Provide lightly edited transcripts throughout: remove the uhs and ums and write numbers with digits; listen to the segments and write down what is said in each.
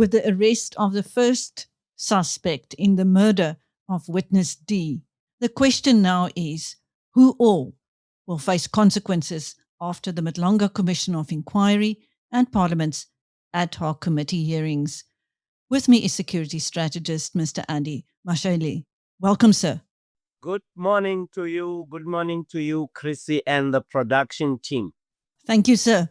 with the arrest of the first suspect in the murder of witness D. The question now is, who all will face consequences after the Madlanga Commission of Inquiry and Parliament's ad hoc committee hearings? With me is security strategist Mr. Andy Mashaile. Welcome, sir. Good morning to you. Good morning to you, Chrissy, and the production team. Thank you, sir.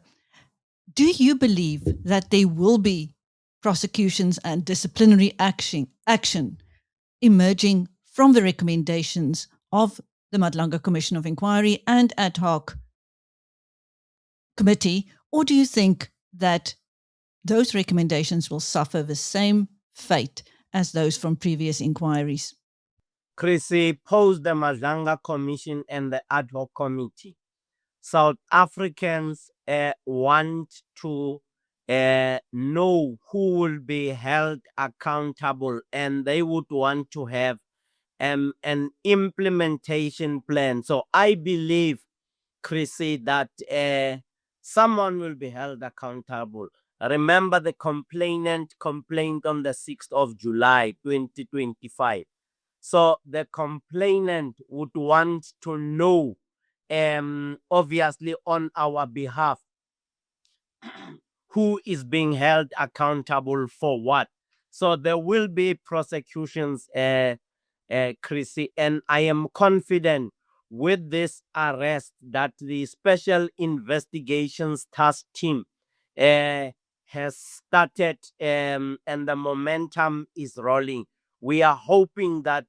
Do you believe that there will be prosecutions and disciplinary action emerging from the recommendations of the Madlanga Commission of Inquiry and ad hoc committee, or do you think that those recommendations will suffer the same fate as those from previous inquiries? Chrissy, post the Madlanga Commission and the ad hoc committee. South Africans want to know who will be held accountable, and they would want to have an implementation plan. So I believe, Chrissy, that someone will be held accountable. Remember, the complainant complained on the 6th of July, 2025. So the complainant would want to know, obviously on our behalf, who is being held accountable for what. So there will be prosecutions, Chrissy, and I am confident with this arrest that the Special Investigations Task Team has started, and the momentum is rolling. We are hoping that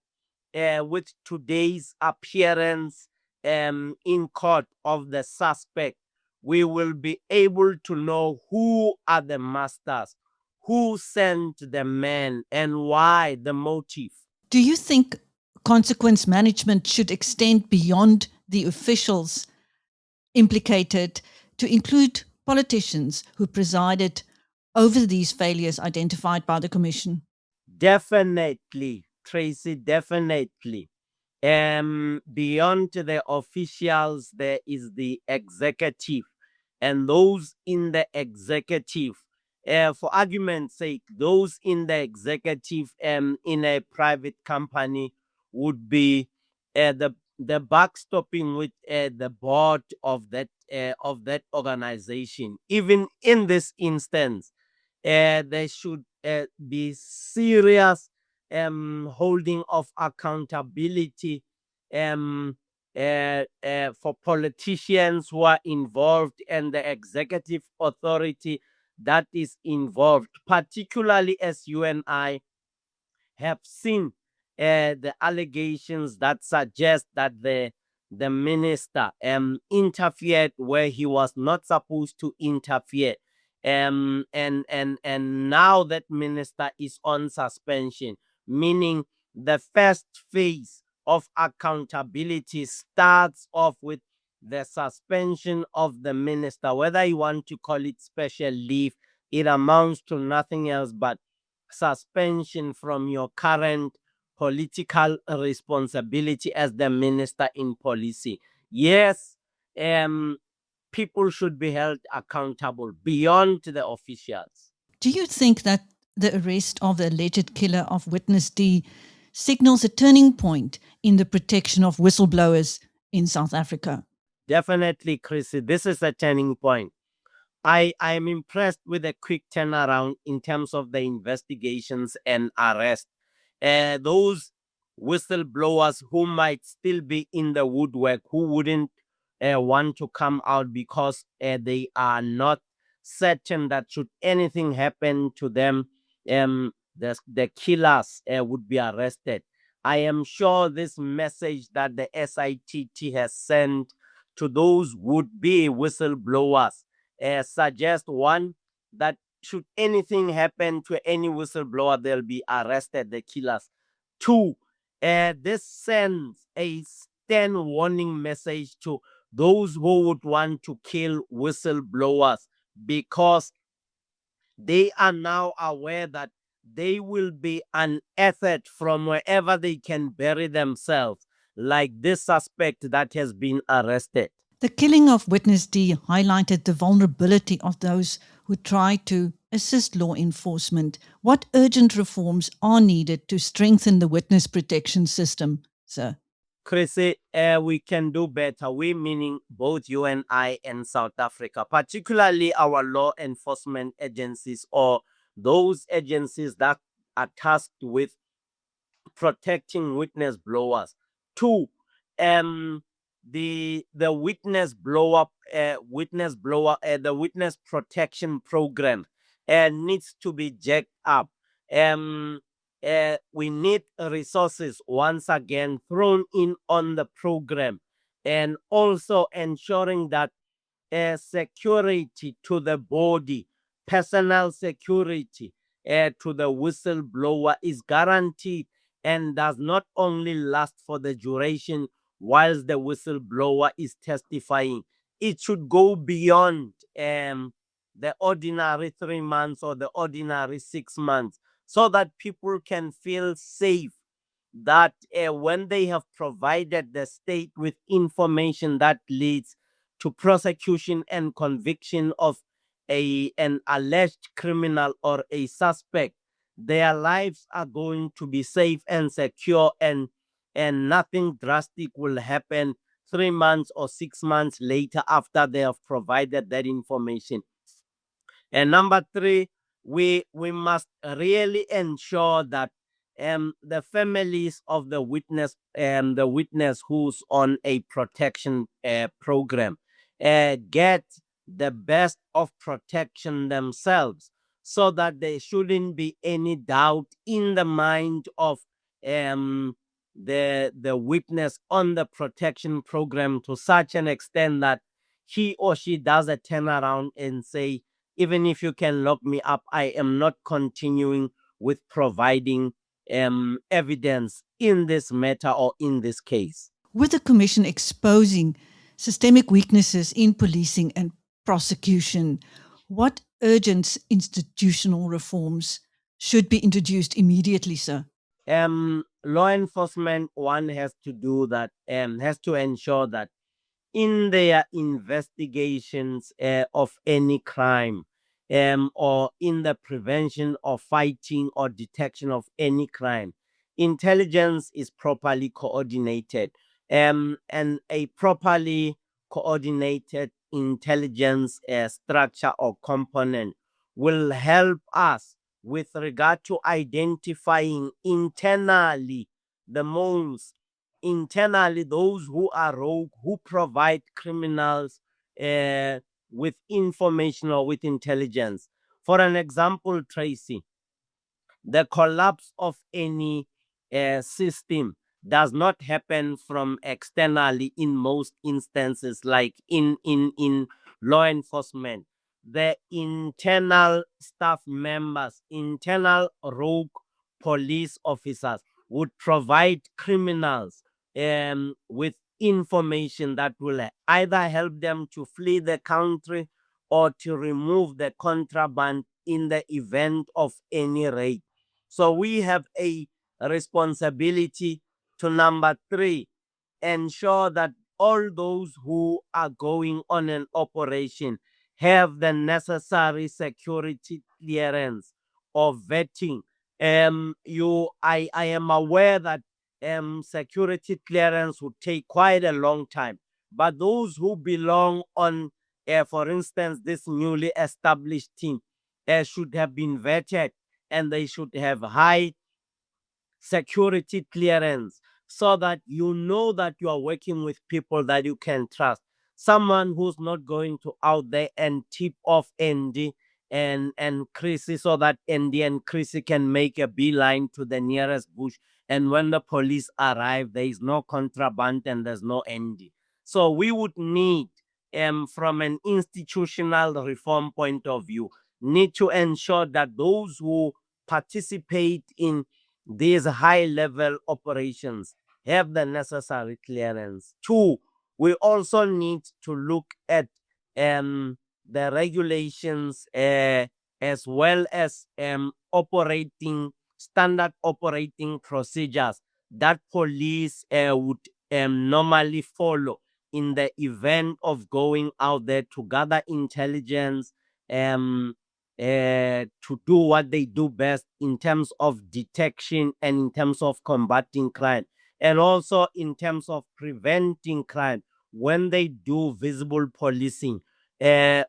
with today's appearance in court of the suspect, we will be able to know who are the masters, who sent the man, and why, the motive. Do you think consequence management should extend beyond the officials implicated to include politicians who presided over these failures identified by the Commission? Definitely, Tracy, definitely. Beyond the officials, there is the executive, and those in the executive, for argument's sake, those in the executive in a private company would be the backstopping with the board of that organization. Even in this instance, there should be serious holding of accountability for politicians who are involved and the executive authority that is involved, particularly as you and I have seen the allegations that suggest that the minister interfered where he was not supposed to interfere. And now that minister is on suspension, meaning the first phase of accountability starts off with the suspension of the minister. Whether you want to call it special leave, it amounts to nothing else but suspension from your current political responsibility as the minister in policy. Yes, people should be held accountable beyond the officials. Do you think that the arrest of the alleged killer of witness D signals a turning point in the protection of whistleblowers in South Africa? Definitely, Chrissy, this is a turning point. I am impressed with the quick turnaround in terms of the investigations and arrest. Those whistleblowers who might still be in the woodwork, who wouldn't want to come out because they are not certain that should anything happen to them, the killers would be arrested. I am sure this message that the SITT has sent to those would-be whistleblowers suggest, one, that should anything happen to any whistleblower, they'll be arrested, the killers. Two, this sends a stern warning message to those who would want to kill whistleblowers, because they are now aware that they will be unearthed from wherever they can bury themselves, like this suspect that has been arrested. The killing of witness D highlighted the vulnerability of those who try to assist law enforcement? What urgent reforms are needed to strengthen the witness protection system, sir? Chrissy, we can do better. We, meaning both you and I and South Africa, particularly our law enforcement agencies or those agencies that are tasked with protecting witness blowers. Two, the the witness protection program needs to be jacked up. We need resources once again thrown in on the program, and also ensuring that security to the body, personal security to the whistleblower is guaranteed and does not only last for the duration whilst the whistleblower is testifying. It should go beyond the ordinary 3 months or the ordinary 6 months so that people can feel safe that when they have provided the state with information that leads to prosecution and conviction of an alleged criminal or a suspect, their lives are going to be safe and secure, and nothing drastic will happen 3 months or 6 months later after they have provided that information. And number three, we must really ensure that the families of the witness who's on a protection program get the best of protection themselves, so that there shouldn't be any doubt in the mind of um, the witness on the protection program, to such an extent that he or she does a turnaround and say, even if you can lock me up, I am not continuing with providing evidence in this matter or in this case. With the Commission exposing systemic weaknesses in policing and prosecution, what urgent institutional reforms should be introduced immediately, sir? Law enforcement, one has to do that, has to ensure that in their investigations of any crime, or in the prevention of fighting or detection of any crime, intelligence is properly coordinated. And a properly coordinated intelligence structure or component will help us with regard to identifying internally the moles, internally those who are rogue, who provide criminals with information or with intelligence. For an example, Tracy, the collapse of any system does not happen from externally in most instances, like in law enforcement. The internal staff members, internal rogue police officers would provide criminals with information that will either help them to flee the country or to remove the contraband in the event of any raid. So we have a responsibility to, number three, ensure that all those who are going on an operation have the necessary security clearance or vetting. I am aware that security clearance would take quite a long time, but those who belong on, for instance, this newly established team, should have been vetted, and they should have high security clearance, so that you know that you are working with people that you can trust. Someone who's not going to out there and tip off Andy and Chrissy, so that Andy and Chrissy can make a beeline to the nearest bush. And when the police arrive, there is no contraband and there's no Andy. So we would need, from an institutional reform point of view, need to ensure that those who participate in these high level operations have the necessary clearance. Two, we also need to look at the regulations, as well as operating standard operating procedures that police would normally follow in the event of going out there to gather intelligence, to do what they do best in terms of detection and in terms of combating crime, and also in terms of preventing crime. When they do visible policing,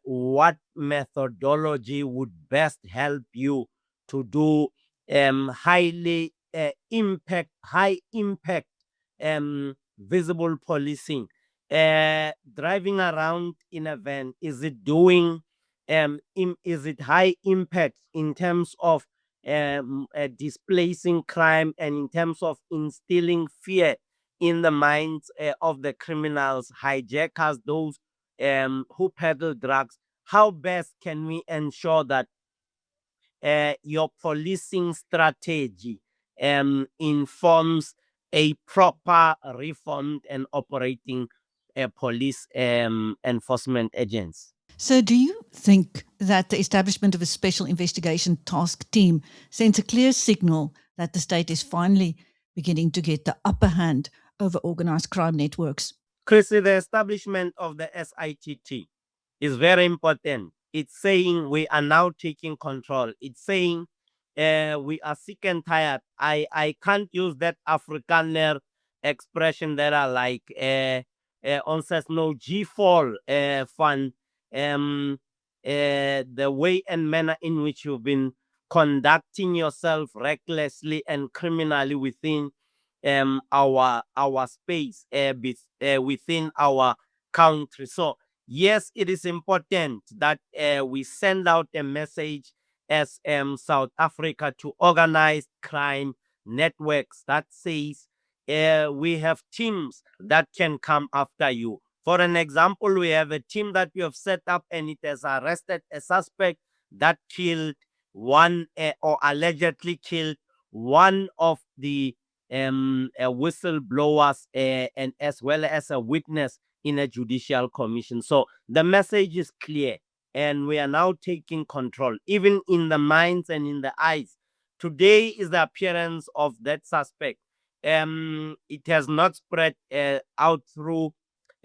what methodology would best help you to do high impact visible policing? Driving around in a van, is it doing is it high impact in terms of displacing crime and in terms of instilling fear in the minds of the criminals, hijackers, those who peddle drugs? How best can we ensure that your policing strategy informs a proper reformed and operating police enforcement agents? So, do you think that the establishment of a special investigation task team sends a clear signal that the state is finally beginning to get the upper hand over organized crime networks? Chrissy, the establishment of the SITT is very important. It's saying we are now taking control. It's saying we are sick and tired. I can't use that Afrikaner expression that I like. On says no G4 fun. The way and manner in which you've been conducting yourself recklessly and criminally within our space within our country. So yes, it is important that we send out a message as South Africa to organized crime networks that says we have teams that can come after you. For an example, we have a team that we have set up and it has arrested a suspect that killed one or allegedly killed one of the whistleblowers and as well as a witness in a judicial commission. So the message is clear and we are now taking control, even in the minds and in the eyes. Today is the appearance of that suspect. It has not spread out through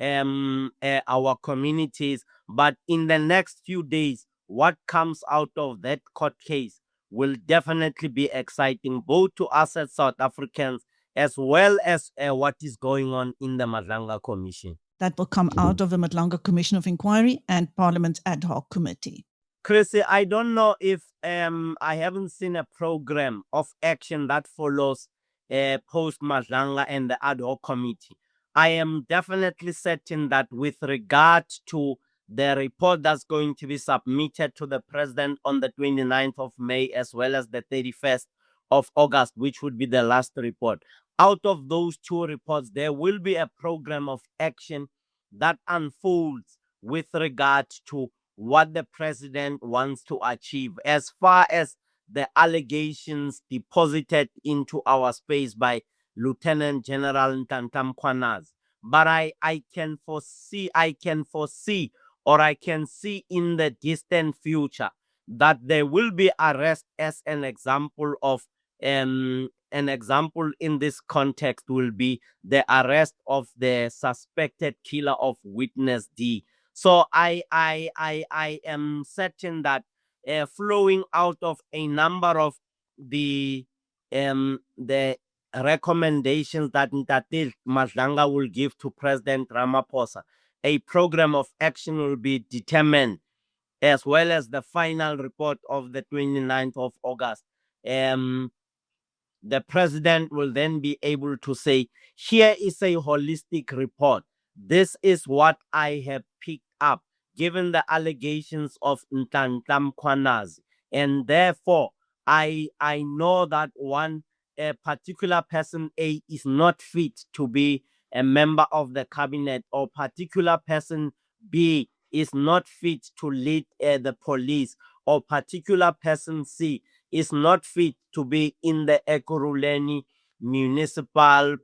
our communities, but in the next few days, what comes out of that court case will definitely be exciting, both to us as South Africans as well as what is going on in the Madlanga Commission. That will come out of the Madlanga Commission of Inquiry and Parliament's ad hoc committee. Chrissy, I don't know if I haven't seen a program of action that follows post Madlanga and the ad hoc committee. I am definitely certain that with regard to the report that's going to be submitted to the president on the 29th of May as well as the 31st of August, which would be the last report, out of those two reports, there will be a program of action that unfolds with regard to what the president wants to achieve as far as the allegations deposited into our space by Lieutenant General Ntantam Kwanazi. But I can foresee, or I can see in the distant future that there will be arrest as an example of an example in this context will be the arrest of the suspected killer of witness D. So I am certain that flowing out of a number of the recommendations that Madlanga will give to President Ramaphosa, a program of action will be determined, as well as the final report of the 29th of August. The president will then be able to say, here is a holistic report. This is what I have picked up, given the allegations of Ntantam Kwanazi. And therefore, I know that one particular person A is not fit to be a member of the cabinet, or particular person B is not fit to lead the police, or particular person C is not fit to be in the Ekurhuleni Municipal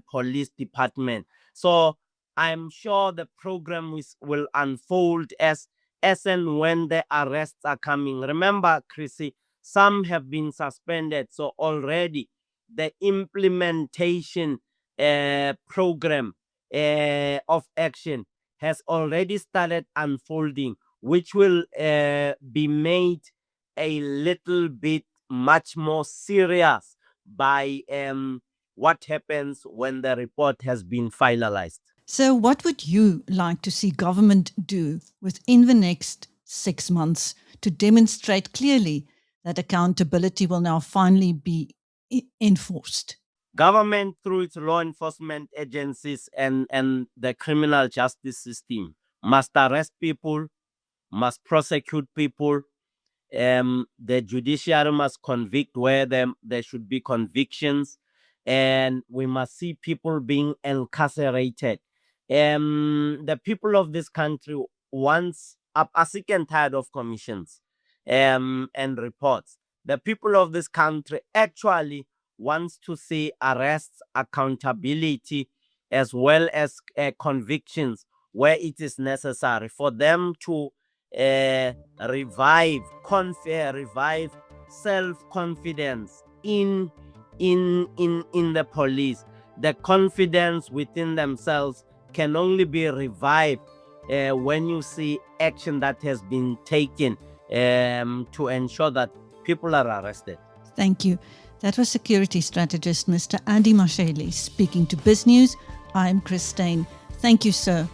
Police Department. So I'm sure the program will unfold as and when the arrests are coming. Remember, Chrissy, some have been suspended. So already the implementation program of action has already started unfolding, which will be made a little bit much more serious by what happens when the report has been finalized. So, what would you like to see government do within the next 6 months to demonstrate clearly that accountability will now finally be enforced? Government, through its law enforcement agencies and the criminal justice system, must arrest people, must prosecute people. The judiciary must convict where there should be convictions, and we must see people being incarcerated. The people of this country are sick and tired of commissions and reports. The people of this country actually wants to see arrests, accountability, as well as convictions where it is necessary for them to revive self-confidence in the police. The confidence within themselves can only be revived when you see action that has been taken to ensure that people are arrested. Thank you. That was security strategist Mr. Andy Mashaile speaking to BizNews. I'm Chris Steyn. Thank you, sir.